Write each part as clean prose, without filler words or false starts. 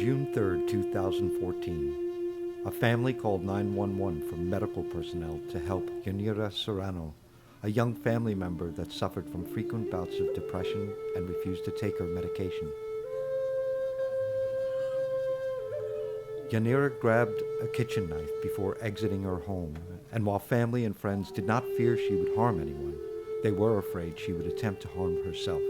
June 3rd, 2014, a family called 911 for medical personnel to help Yanira Serrano, a young family member that suffered from frequent bouts of depression and refused to take her medication. Yanira grabbed a kitchen knife before exiting her home, and while family and friends did not fear she would harm anyone, they were afraid she would attempt to harm herself.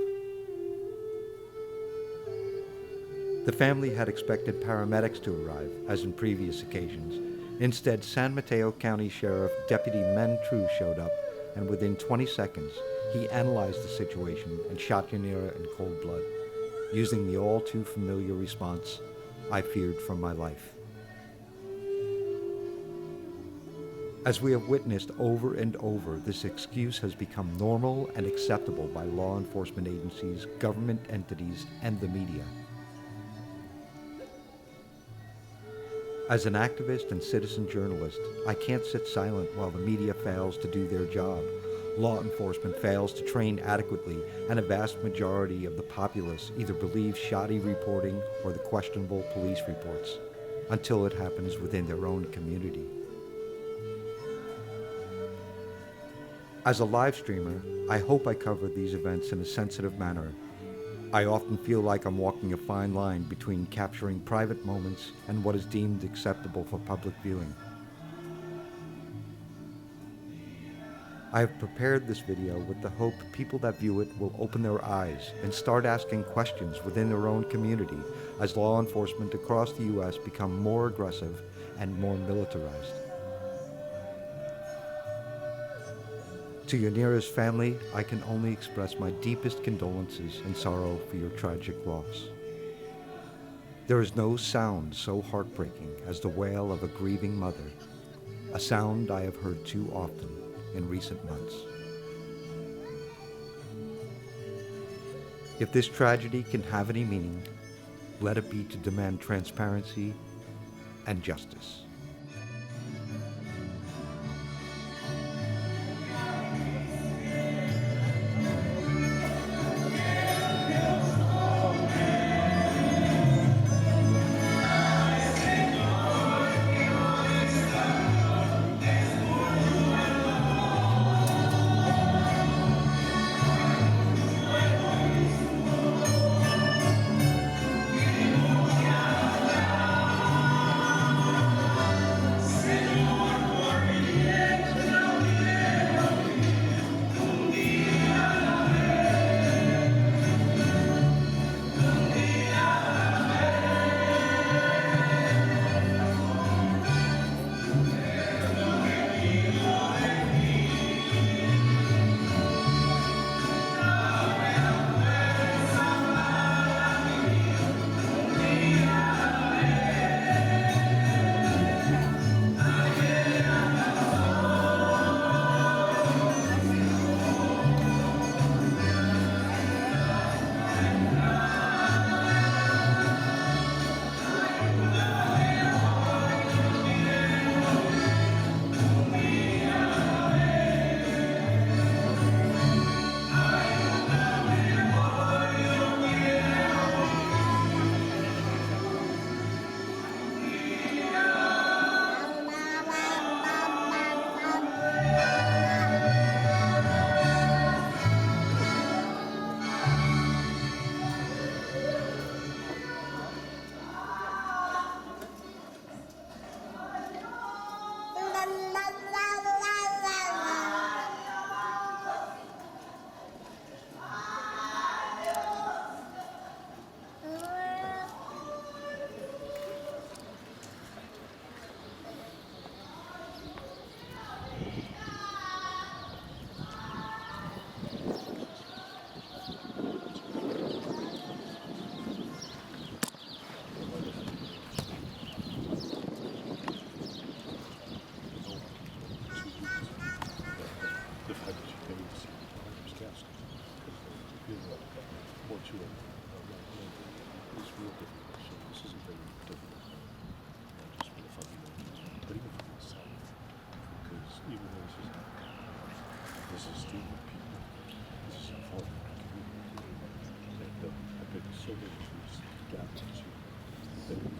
The family had expected paramedics to arrive, as in previous occasions. Instead, San Mateo County Sheriff Deputy Menh showed up, and within 20 seconds, he analyzed the situation and shot Yanira in cold blood, using the all-too-familiar response, "I feared for my life." As we have witnessed over and over, this excuse has become normal and acceptable by law enforcement agencies, government entities, and the media. As an activist and citizen journalist, I can't sit silent while the media fails to do their job, law enforcement fails to train adequately, and a vast majority of the populace either believes shoddy reporting or the questionable police reports, until it happens within their own community. As a live streamer, I hope I cover these events in a sensitive manner. I often feel like I'm walking a fine line between capturing private moments and what is deemed acceptable for public viewing. I have prepared this video with the hope people that view it will open their eyes and start asking questions within their own community as law enforcement across the U.S. become more aggressive and more militarized. To Yanira's family, I can only express my deepest condolences and sorrow for your tragic loss. There is no sound so heartbreaking as the wail of a grieving mother, a sound I have heard too often in recent months. If this tragedy can have any meaning, let it be to demand transparency and justice. This is Steve people. This is a fault in our community. That I've been so many years gathered to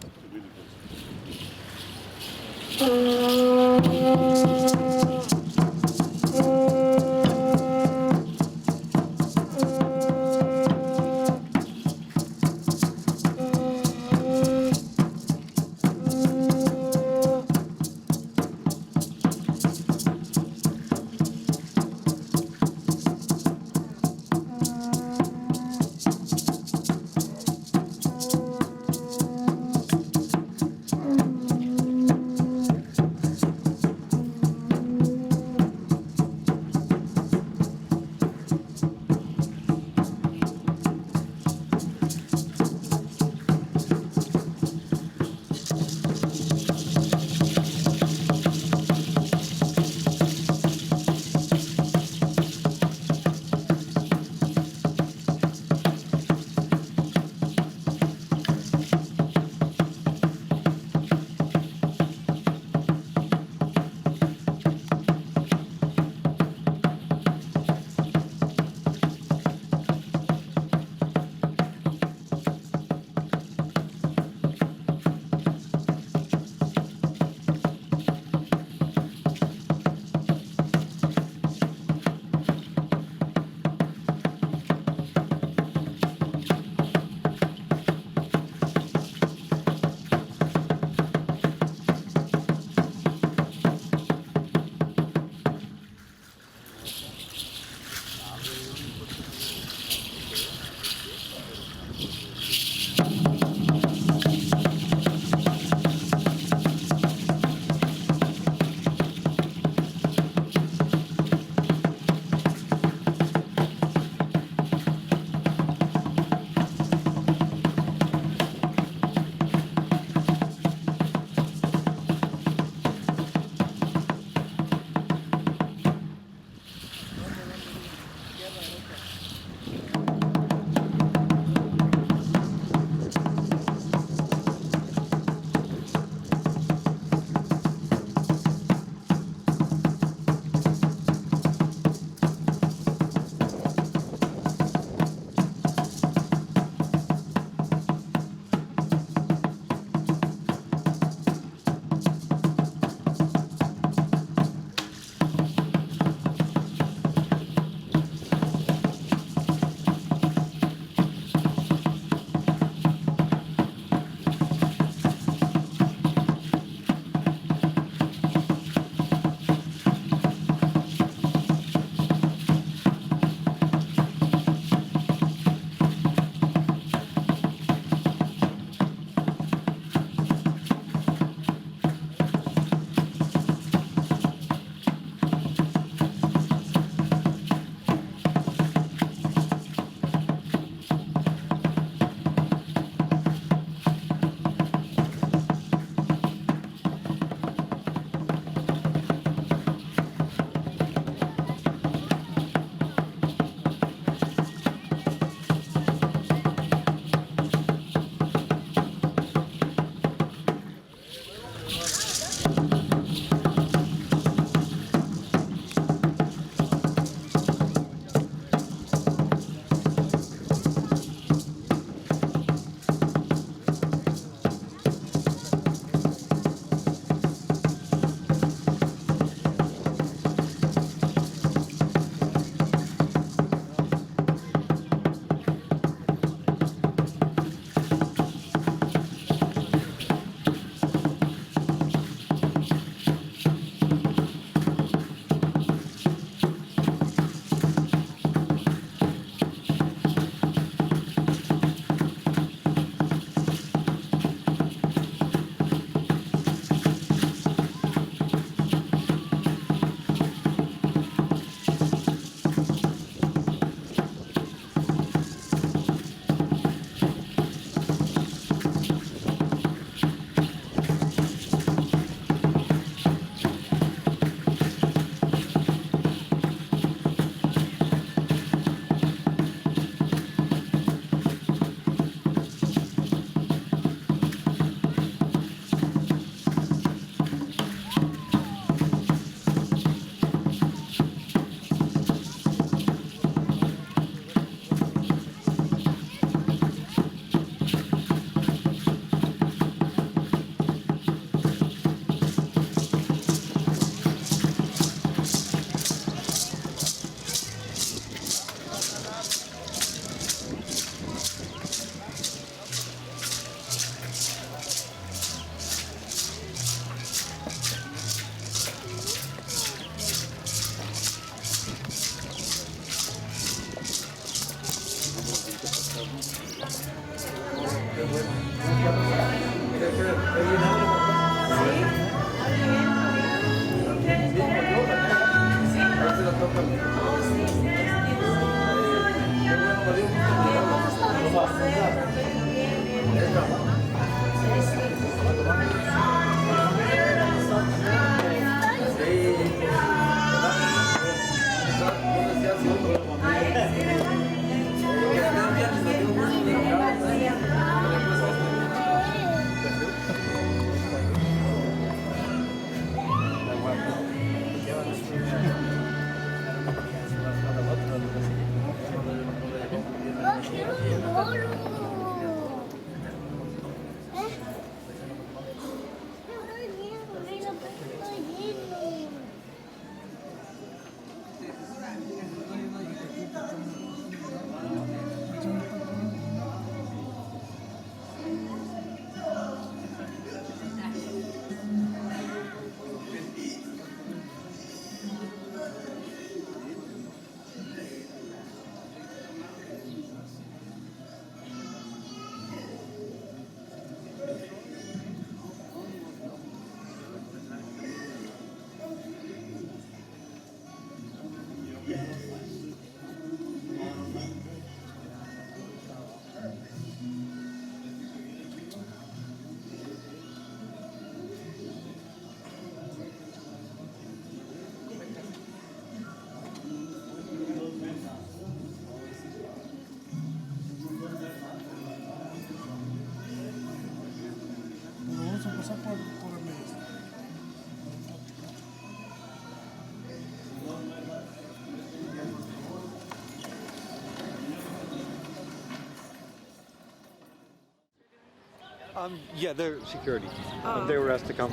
Yeah, they're security. Oh, They were okay. asked to come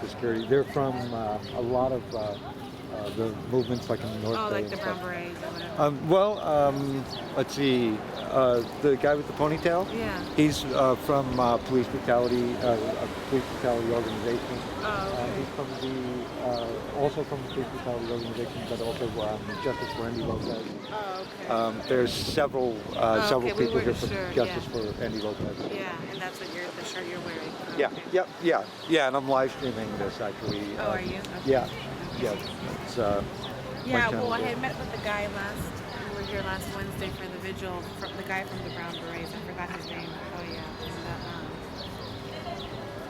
for security. They're from a lot of the movements, like in the North Oh, Bay like and the stuff. brown berets or whatever. Let's see. The guy with the ponytail. Yeah. He's from police brutality, a police brutality organization. Oh, okay. He's from the also from the police brutality organization, but also Justice for Andy Lopez. Oh, okay. There's several Oh, several okay, we people here weren't from sure, Justice yeah. for Andy Lopez. Yeah, and that's what the shirt you're wearing. Oh, Yeah, okay. yeah, and I'm live streaming this actually. Oh, are you? Okay. Yeah, Okay. yeah. It's Yeah, channel well, I there. had met with the guy we were here last Wednesday for the Vigil, the guy from the Brown Berets, I forgot his name. Oh, yeah.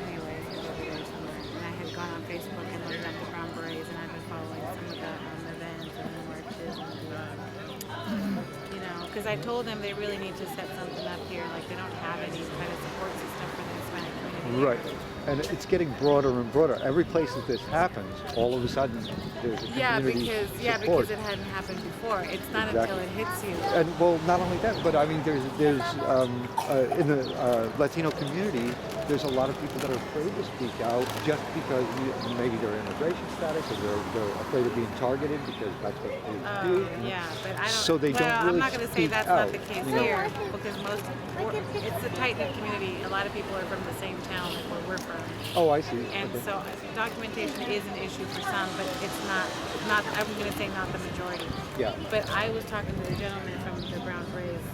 Anyway, he was over there somewhere. And I had gone on Facebook and looked up the Brown Berets, and I've been following some of the events and the marches and because I told them they really need to set something up here, like they don't have any kind of support system for the Hispanic community. Right, and it's getting broader and broader. Every place that this happens, all of a sudden there's a community support. Because it hadn't happened before. It's not until it hits you. And well, not only that, but I mean, there's in the Latino community, there's a lot of people that are afraid to speak out just because maybe their immigration status, or they're afraid of being targeted because that's what they do. Yeah, but I don't. So they don't really I'm not going to say speak that's out, not the case you know? here because it's a tight-knit community. A lot of people are from the same town like where we're from. Oh, I see. And Okay. so documentation is an issue for some, but it's not. I'm going to say not the majority. Yeah. But I was talking to the gentleman from the Brown Berets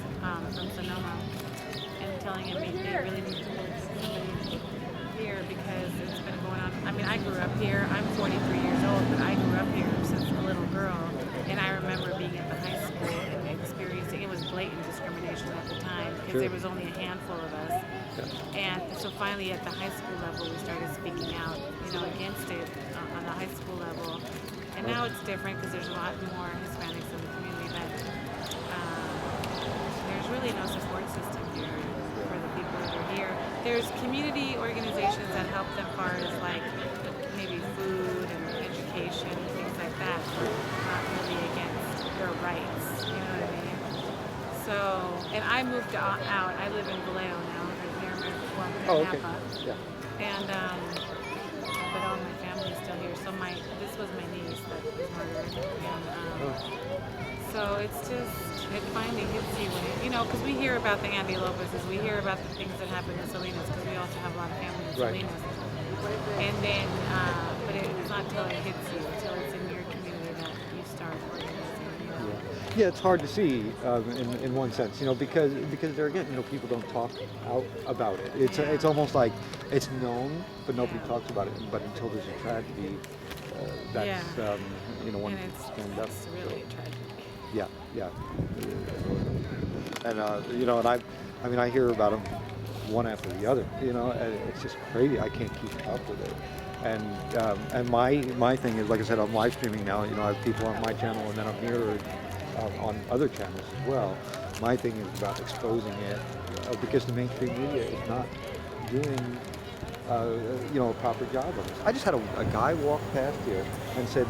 from Sonoma and telling him they really need to look at somebody here because it's been going on. I mean, I grew up here. I'm 43 years old, but I grew up here since a little girl. And I remember being at the high school and experiencing, it was blatant discrimination at the time because Sure. there was only a handful of us. And so finally at the high school level, we started speaking out, against it on the high school level. And now it's different because there's a lot more Hispanics in the community, but there's really no support system here for the people that are here. There's community organizations that help them far as like maybe food and education and things like that, but not really against their rights, you know what I mean? So, and I moved out. I live in Vallejo now, near Oh, okay. Napa. Yeah. And but all my family's still here. So this was my niece that was murdered, and so it's just it finally hits you when because we hear about the Andy Lopez's, we hear about the things that happen in Salinas because we also have a lot of family in Right. Salinas, and then but it's not till it hits you, till it's in your community that you start organizing. Yeah, it's hard to see in one sense, because there again, people don't talk out about it. It's almost like it's known, but nobody talks about it. But until there's a tragedy, that's one And stand up. it's really a tragedy. Yeah. And I mean, I hear about them one after the other. And it's just crazy. I can't keep up with it. And my thing is, like I said, I'm live streaming now. I have people on my channel, and then I'm here on other channels as well. My thing is about exposing it because the mainstream media is not doing a proper job of this. I just had a guy walk past here and said,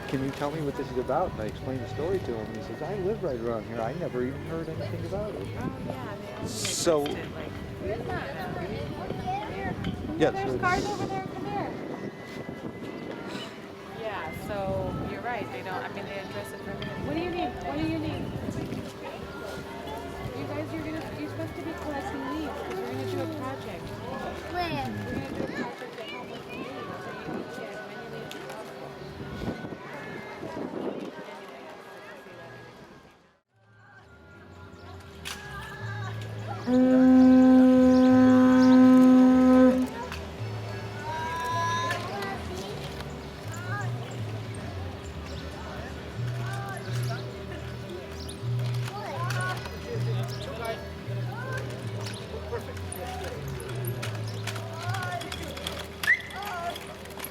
"Can you tell me what this is about?" And I explained the story to him, and he says, "I live right around here. I never even heard anything about it." Oh yeah, they So, yes, There's cars over there. Come here. Yeah, so you're right. They don't. I mean, they address it for everything. What do you need? What do you need? You guys, you're supposed to be collecting leaves because we're gonna do a project. Where? We're gonna do a project at home with leaves. So you need to get as many leaves as possible.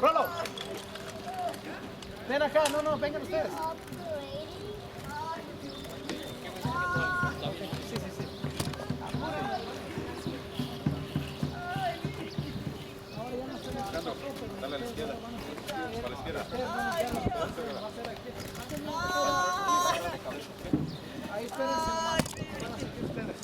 Rolo, ven acá, no, vengan ustedes. Dale a la izquierda. Para la izquierda. Ahí espérense, nomás. Van a hacer que ustedes.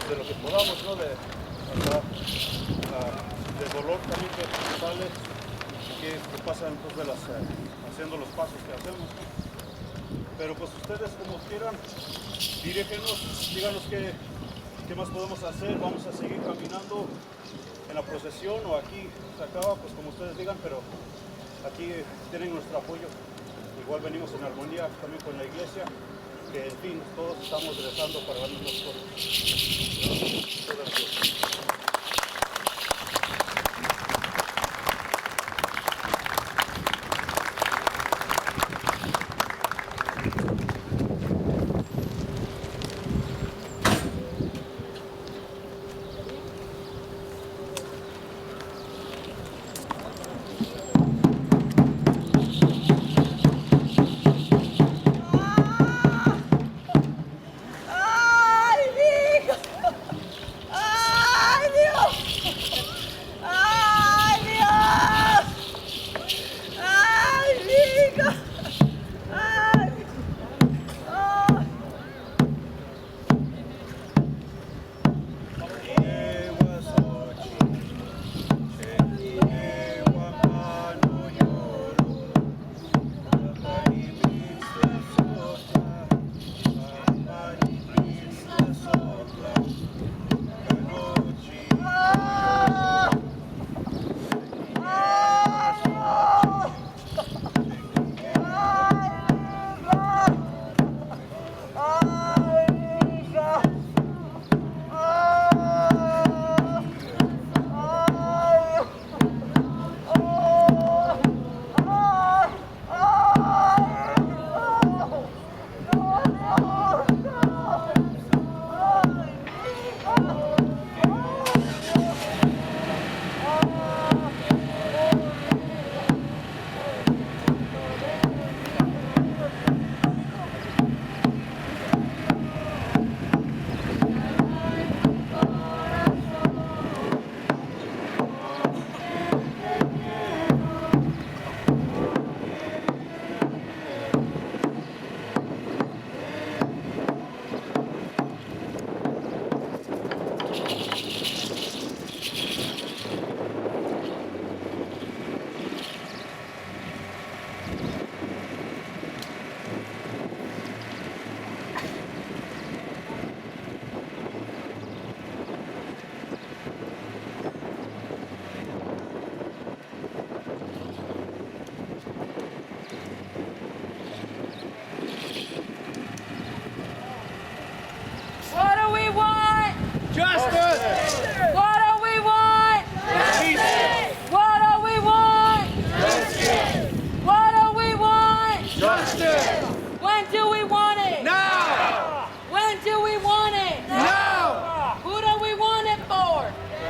de lo que podamos, ¿no? De dolor también que sale, que pasa entonces haciendo los pasos que hacemos. Pero pues ustedes como quieran, dirígenos, díganos qué más podemos hacer. Vamos a seguir caminando en la procesión o aquí se acaba, pues como ustedes digan, pero aquí tienen nuestro apoyo. Igual venimos en armonía también con la iglesia, que en fin, todos estamos rezando para las mismas cosas.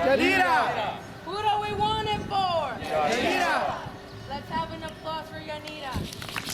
Yanira! Who do we want it for? Yanira! Let's have an applause for Yanira.